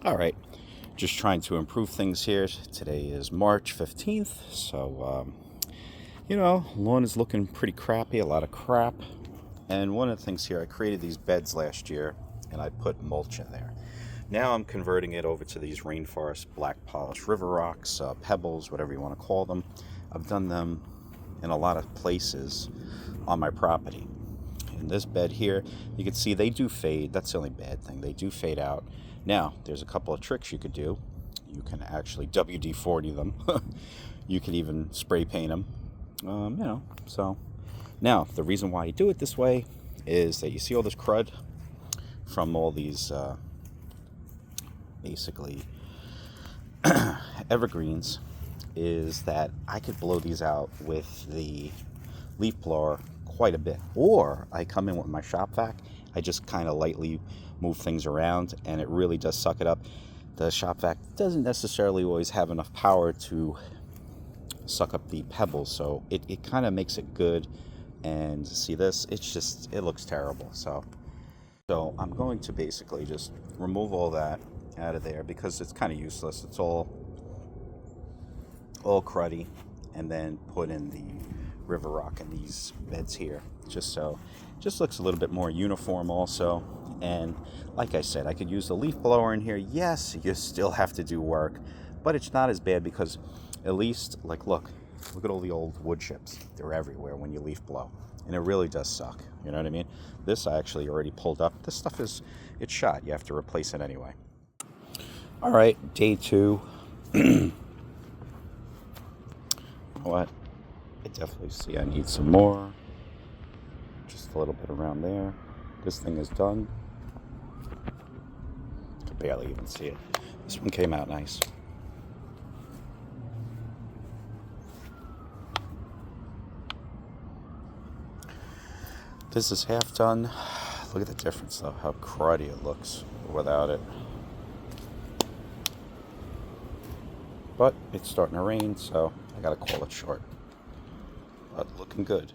All right, just trying to improve things here. Today is March 15th, so, lawn is looking pretty crappy, a lot of crap. And one of the things here, I created these beds last year, and I put mulch in there. Now I'm converting it over to these rainforest black polished river rocks, pebbles, whatever you want to call them. I've done them in a lot of places on my property. In this bed here, you can see they do fade. That's the only bad thing. They do fade out. Now, there's a couple of tricks you could do. You can actually WD-40 them. You can even spray paint them. So now the reason why you do it this way is that you see all this crud from all these basically evergreens, is that I could blow these out with the leaf blower quite a bit, or I come in with my shop vac. I just kind of lightly move things around and it really does suck it up. The shop vac doesn't necessarily always have enough power to suck up the pebbles, so it kind of makes it good. And see this, it looks terrible. So I'm going to basically just remove all that out of there because it's kind of useless. It's all cruddy, and then put in the river rock in these beds here, just looks a little bit more uniform also. And like I said, I could use the leaf blower in here. Yes, you still have to do work, but it's not as bad because at least, like, look at all the old wood chips. They're everywhere when you leaf blow, and it really does suck. You know what I mean? This I actually already pulled up. This stuff it's shot. You have to replace it anyway. All right, day 2. What? I definitely see I need some more. Just a little bit around there. This thing is done. I can barely even see it. This one came out nice. This is half done. Look at the difference though, how cruddy it looks without it. But it's starting to rain, so I gotta call it short. But looking good.